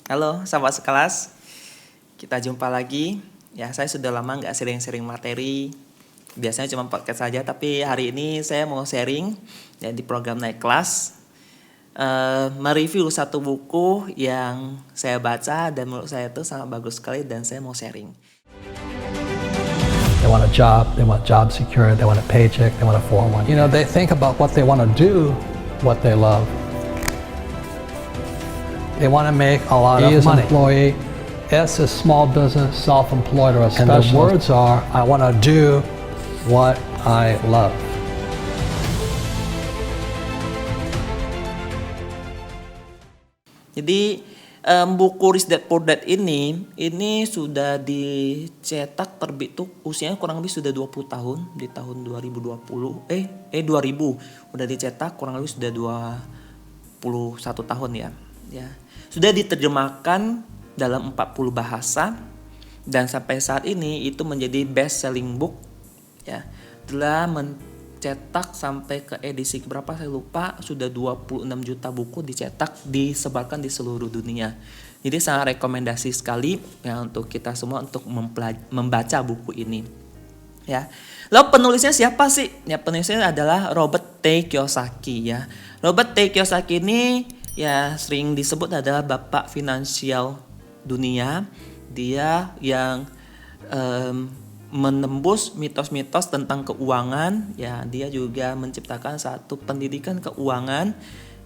Halo, sahabat sekelas. Kita jumpa lagi. Ya, saya sudah lama nggak sering-sering materi. Biasanya cuma podcast saja, tapi hari ini saya mau sharing ya, di program naik kelas. Mereview satu buku yang saya baca dan menurut saya itu sangat bagus sekali dan saya mau sharing. They want a job, they want job security, they want a paycheck, they want a 401. You know, they think about what they want to do, what they love. They want to make a lot of money. Employee, S is small business, self-employed, or a specialist. And the words are, I want to do what I love. Jadi buku Rich Dad Poor Dad ini sudah dicetak terbit tuh usianya kurang lebih sudah 20 tahun di tahun 2020. 2000 udah dicetak, kurang lebih sudah 21 tahun ya. Ya. Sudah diterjemahkan dalam 40 bahasa dan sampai saat ini itu menjadi best selling book ya. Telah cetak sampai ke edisi berapa saya lupa, sudah 26 juta buku dicetak, disebarkan di seluruh dunia. Jadi sangat rekomendasi sekali ya untuk kita semua untuk membaca buku ini. Ya. Lalu penulisnya siapa sih? Ya, penulisnya adalah Robert T. Kiyosaki ya. Robert T. Kiyosaki ini ya sering disebut adalah bapak finansial dunia. Dia yang menembus mitos-mitos tentang keuangan ya. Dia juga menciptakan satu pendidikan keuangan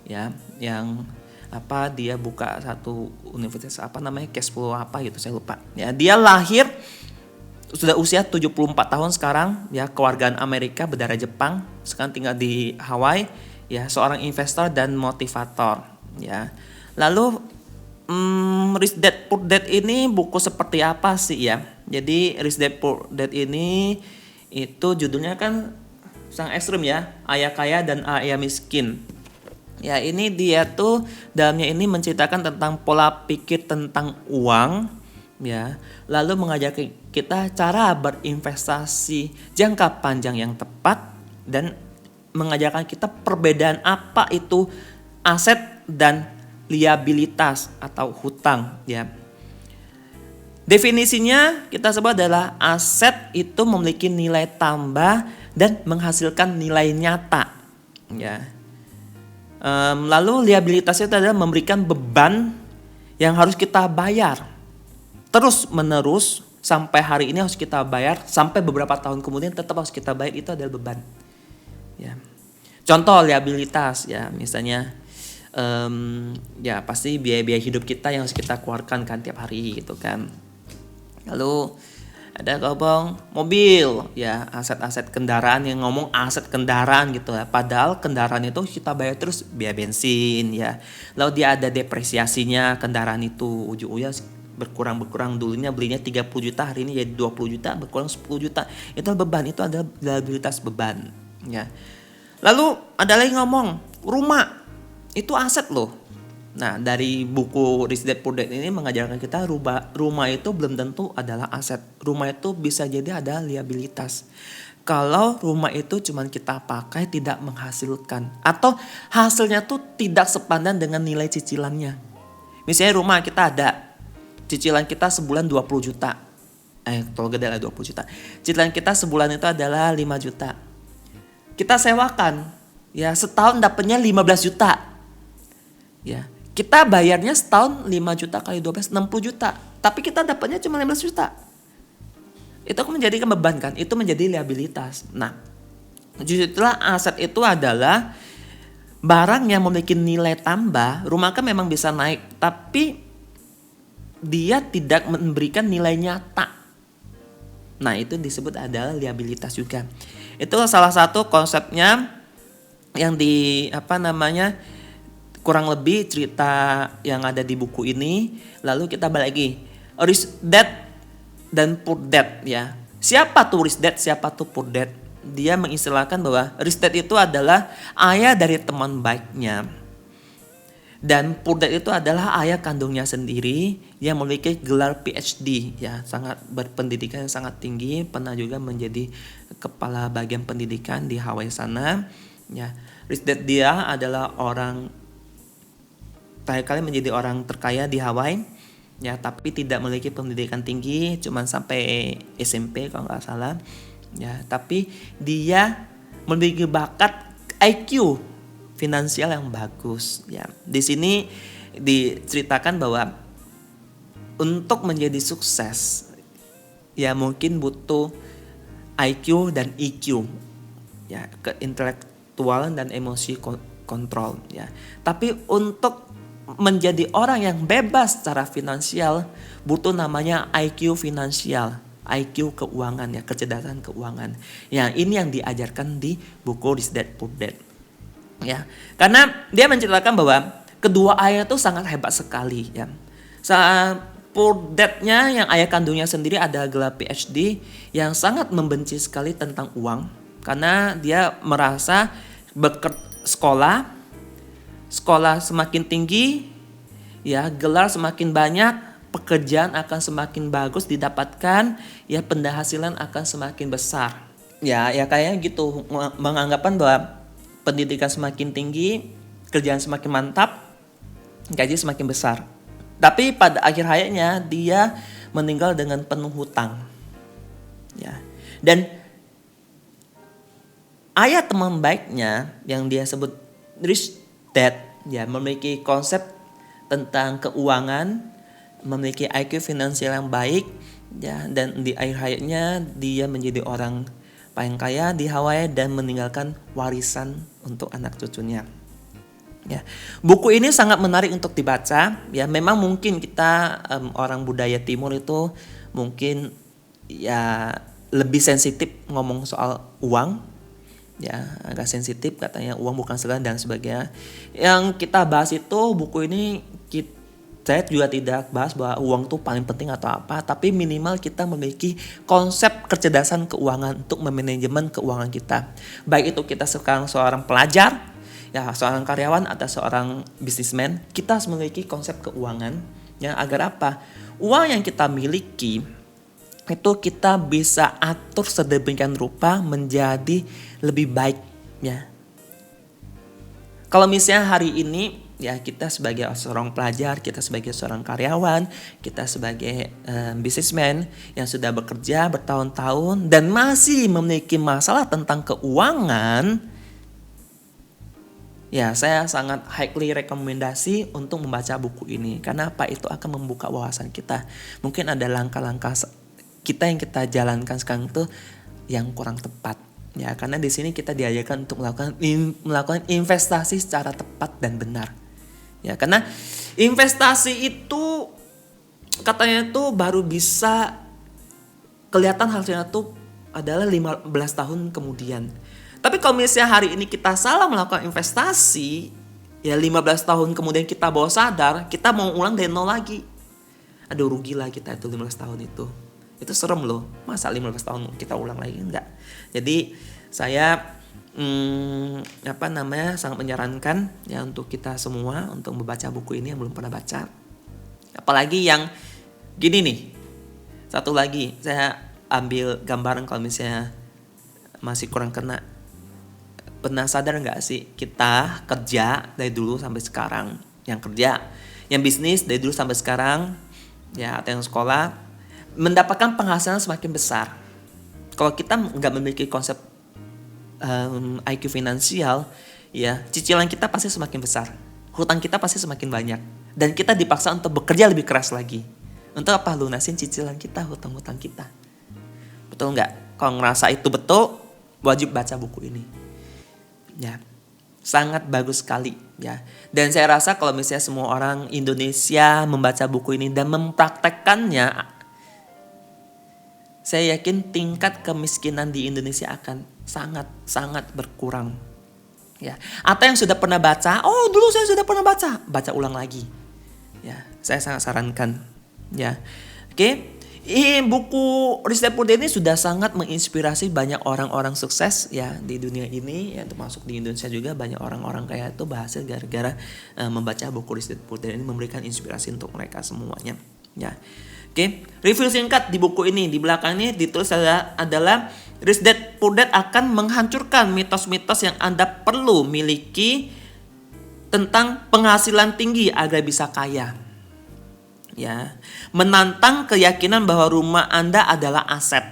ya, yang dia buka satu universitas cash flow gitu saya lupa ya. Dia lahir sudah usia 74 tahun sekarang ya, kewargaan Amerika, berdarah Jepang, sekarang tinggal di Hawaii ya, seorang investor dan motivator ya. Lalu Rich Dad Poor Dad ini buku seperti apa sih ya? Jadi Rich Dad Poor Dad ini itu judulnya kan sangat ekstrim ya, ayah kaya dan ayah miskin. Ya, ini dia tuh dalamnya ini menceritakan tentang pola pikir tentang uang ya, lalu mengajak kita cara berinvestasi jangka panjang yang tepat dan mengajarkan kita perbedaan apa itu aset dan liabilitas atau hutang ya. Definisinya kita sebut adalah aset itu memiliki nilai tambah dan menghasilkan nilai nyata ya. Lalu liabilitas itu adalah memberikan beban yang harus kita bayar terus menerus sampai hari ini harus kita bayar, sampai beberapa tahun kemudian tetap harus kita bayar, itu adalah beban ya. Contoh liabilitas ya, misalnya ya pasti biaya-biaya hidup kita yang harus kita keluarkan kan tiap hari gitu kan. Lalu ada mobil ya, aset-aset kendaraan, yang ngomong aset kendaraan gitu ya. Padahal kendaraan itu kita bayar terus biaya bensin ya. Lalu dia ada depresiasinya kendaraan itu, ujung-ujungnya berkurang dulunya belinya 30 juta, hari ini jadi 20 juta, berkurang 10 juta. Itu beban, itu adalah liabilitas beban ya. Lalu ada lagi ngomong rumah itu aset loh. Nah, dari buku Rich Dad Poor Dad ini mengajarkan kita rumah itu belum tentu adalah aset. Rumah itu bisa jadi ada liabilitas. Kalau rumah itu cuma kita pakai tidak menghasilkan, atau hasilnya tuh tidak sepadan dengan nilai cicilannya. Misalnya rumah kita ada, cicilan kita sebulan 20 juta. Kalau gede lah 20 juta. Cicilan kita sebulan itu adalah 5 juta. Kita sewakan, ya setahun dapatnya 15 juta. Ya, kita bayarnya setahun 5 juta kali 12 60 juta. Tapi kita dapatnya cuma 15 juta. Itu menjadi beban kan? Itu menjadi liabilitas. Nah, justru itulah aset itu adalah barang yang memiliki nilai tambah. Rumah kan memang bisa naik, tapi dia tidak memberikan nilai nyata. Nah, itu disebut adalah liabilitas juga. Itu salah satu konsepnya yang kurang lebih cerita yang ada di buku ini. Lalu kita balik lagi, Rich Dad dan Poor Dad ya. Siapa tuh Rich Dad, siapa tuh Poor Dad? Dia mengistilahkan bahwa Rich Dad itu adalah ayah dari teman baiknya, dan Poor Dad itu adalah ayah kandungnya sendiri yang memiliki gelar PhD ya, sangat berpendidikan yang sangat tinggi, pernah juga menjadi kepala bagian pendidikan di Hawaii sana ya. Rich Dad dia adalah orang terakhir kali menjadi orang terkaya di Hawaii, ya, tapi tidak memiliki pendidikan tinggi, cuman sampai SMP kalau nggak salah, ya, tapi dia memiliki bakat IQ finansial yang bagus, ya. Di sini diceritakan bahwa untuk menjadi sukses, ya mungkin butuh IQ dan EQ, ya, keintelektualan dan emosi kontrol, ya. Tapi untuk menjadi orang yang bebas secara finansial butuh namanya IQ finansial, IQ keuangan, ya, kecerdasan keuangan. Ya, ini yang diajarkan di buku Rich Dad Poor Dad. Ya, karena dia menceritakan bahwa kedua ayah itu sangat hebat sekali, ya. Poor Dad-nya yang ayah kandungnya sendiri ada gelar PhD yang sangat membenci sekali tentang uang karena dia merasa sekolah semakin tinggi, ya, gelar semakin banyak, pekerjaan akan semakin bagus didapatkan, ya, penghasilan akan semakin besar. Ya kayaknya gitu, menganggapan bahwa pendidikan semakin tinggi, kerjaan semakin mantap, gaji semakin besar. Tapi pada akhir hayatnya dia meninggal dengan penuh hutang. Ya. Dan ayah teman baiknya yang dia sebut Rich Dad, ya, memiliki konsep tentang keuangan, memiliki IQ finansial yang baik, ya, dan di akhir hayatnya dia menjadi orang paling kaya di Hawaii dan meninggalkan warisan untuk anak cucunya. Ya, buku ini sangat menarik untuk dibaca. Ya, memang mungkin kita orang budaya Timur itu mungkin, ya, lebih sensitif ngomong soal uang. Ya, agak sensitif, katanya uang bukan segala dan sebagainya. Yang kita bahas itu buku ini saya juga tidak bahas bahwa uang itu paling penting atau apa, tapi minimal kita memiliki konsep kecerdasan keuangan untuk memanajemen keuangan kita. Baik itu kita sekarang seorang pelajar, ya, seorang karyawan atau seorang bisnismen, kita harus memiliki konsep keuangan, ya, agar apa? Uang yang kita miliki itu kita bisa atur sedemikian rupa menjadi lebih baik, ya. Kalau misalnya hari ini, ya, kita sebagai seorang pelajar, kita sebagai seorang karyawan, kita sebagai bisnismen yang sudah bekerja bertahun-tahun dan masih memiliki masalah tentang keuangan, ya, saya sangat highly rekomendasi untuk membaca buku ini. Karena apa? Itu akan membuka wawasan kita. Mungkin ada langkah-langkah kita yang kita jalankan sekarang itu yang kurang tepat. Ya, karena di sini kita diajarkan untuk melakukan investasi secara tepat dan benar. Ya, karena investasi itu katanya itu baru bisa kelihatan hasilnya tuh adalah 15 tahun kemudian. Tapi kalau misalnya hari ini kita salah melakukan investasi, ya 15 tahun kemudian kita baru sadar, kita mau ulang dari nol lagi. Aduh, rugi lah kita itu 15 tahun itu. Itu serem loh. Masa 15 tahun kita ulang lagi? Enggak. Jadi saya sangat menyarankan, ya, untuk kita semua untuk membaca buku ini yang belum pernah baca. Apalagi yang gini nih. Satu lagi, saya ambil gambaran kalau misalnya masih kurang kena. Pernah sadar nggak sih kita kerja dari dulu sampai sekarang, yang kerja, yang bisnis dari dulu sampai sekarang, ya, atau yang sekolah, mendapatkan penghasilan semakin besar. Kalau kita nggak memiliki konsep IQ finansial, ya, cicilan kita pasti semakin besar, hutang kita pasti semakin banyak, dan kita dipaksa untuk bekerja lebih keras lagi. Untuk apa? Lunasin cicilan kita, hutang-hutang kita. Betul nggak? Kalau ngerasa itu betul, wajib baca buku ini. Ya, sangat bagus sekali, ya. Dan saya rasa kalau misalnya semua orang Indonesia membaca buku ini dan mempraktekkannya, saya yakin tingkat kemiskinan di Indonesia akan sangat berkurang. Ya. Atau yang sudah pernah baca, oh dulu saya sudah pernah baca ulang lagi. Ya, saya sangat sarankan. Ya, oke. Buku Rich Dad Poor Dad ini sudah sangat menginspirasi banyak orang-orang sukses, ya, di dunia ini, ya, termasuk di Indonesia juga banyak orang-orang kaya itu berhasil gara-gara membaca buku Rich Dad Poor Dad ini, memberikan inspirasi untuk mereka semuanya. Ya, oke. Review singkat di buku ini, di belakangnya ditulis adalah Rich Dad Poor Dad akan menghancurkan mitos-mitos yang Anda perlu miliki tentang penghasilan tinggi agar bisa kaya. Ya, menantang keyakinan bahwa rumah Anda adalah aset.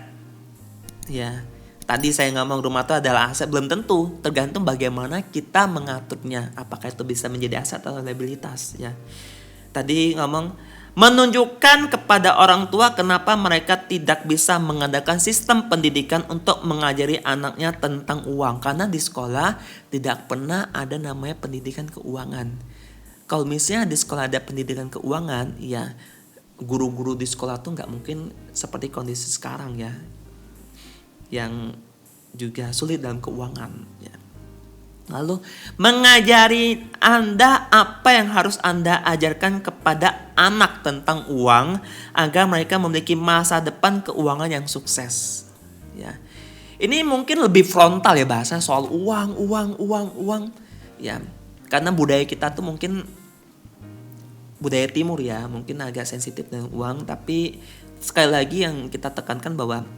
Ya, tadi saya ngomong rumah itu adalah aset, belum tentu, tergantung bagaimana kita mengaturnya. Apakah itu bisa menjadi aset atau liabilitas, ya. Tadi ngomong menunjukkan kepada orang tua kenapa mereka tidak bisa mengadakan sistem pendidikan untuk mengajari anaknya tentang uang, karena di sekolah tidak pernah ada namanya pendidikan keuangan. Kalau misalnya di sekolah ada pendidikan keuangan, ya guru-guru di sekolah tuh nggak mungkin seperti kondisi sekarang ya, yang juga sulit dalam keuangan. Ya. Lalu mengajari Anda apa yang harus Anda ajarkan kepada anak tentang uang agar mereka memiliki masa depan keuangan yang sukses. Ya, ini mungkin lebih frontal ya bahasa soal uang. Ya, karena budaya kita tuh mungkin budaya timur ya, mungkin agak sensitif dengan uang, tapi sekali lagi yang kita tekankan bahwa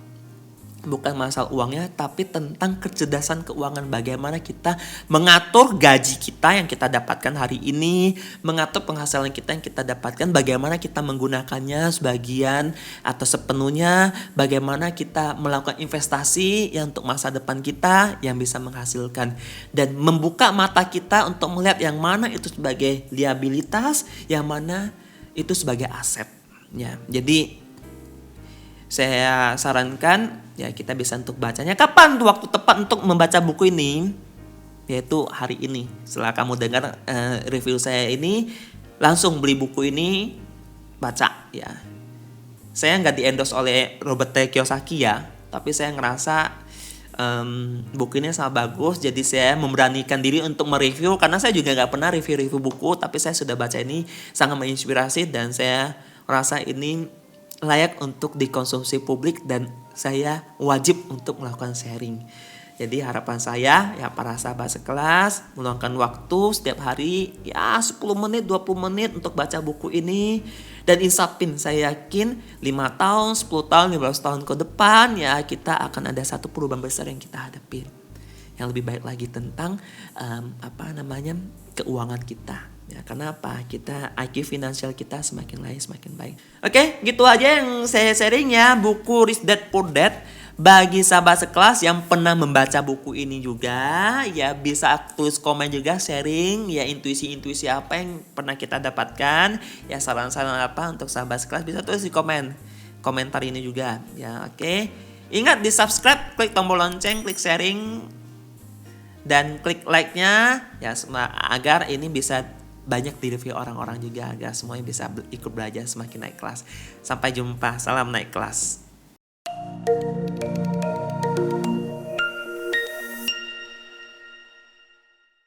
bukan masalah uangnya, tapi tentang kecerdasan keuangan. Bagaimana kita mengatur gaji kita yang kita dapatkan hari ini, mengatur penghasilan kita yang kita dapatkan, bagaimana kita menggunakannya sebagian atau sepenuhnya, bagaimana kita melakukan investasi yang untuk masa depan kita yang bisa menghasilkan, dan membuka mata kita untuk melihat yang mana itu sebagai liabilitas, yang mana itu sebagai aset. Ya, jadi saya sarankan ya kita bisa untuk bacanya. Kapan tuh waktu tepat untuk membaca buku ini? Yaitu hari ini. Setelah kamu dengar review saya ini, langsung beli buku ini, baca ya. Saya nggak di-endorse oleh Robert T. Kiyosaki ya, tapi saya ngerasa buku ini sangat bagus. Jadi saya memberanikan diri untuk mereview, karena saya juga nggak pernah review buku, tapi saya sudah baca ini, sangat menginspirasi, dan saya rasa ini layak untuk dikonsumsi publik dan saya wajib untuk melakukan sharing. Jadi harapan saya ya para sahabat sekelas meluangkan waktu setiap hari ya 10 menit 20 menit untuk baca buku ini, dan insapin saya yakin 5 tahun, 10 tahun, 15 tahun ke depan ya kita akan ada satu perubahan besar yang kita hadapi, yang lebih baik lagi tentang keuangan kita. Ya, karena apa? Kita IQ finansial kita semakin baik. Oke, gitu aja yang saya sharing ya, buku Rich Dad Poor Dad. Bagi sahabat sekelas yang pernah membaca buku ini juga, ya bisa tulis komen juga, sharing ya intuisi apa yang pernah kita dapatkan, ya saran-saran apa untuk sahabat sekelas bisa tulis di komentar ini juga. Ya, oke. Ingat di subscribe, klik tombol lonceng, klik sharing, dan klik like-nya ya agar ini bisa banyak di-review orang-orang juga, agar semuanya bisa ikut belajar semakin naik kelas. Sampai jumpa, salam naik kelas.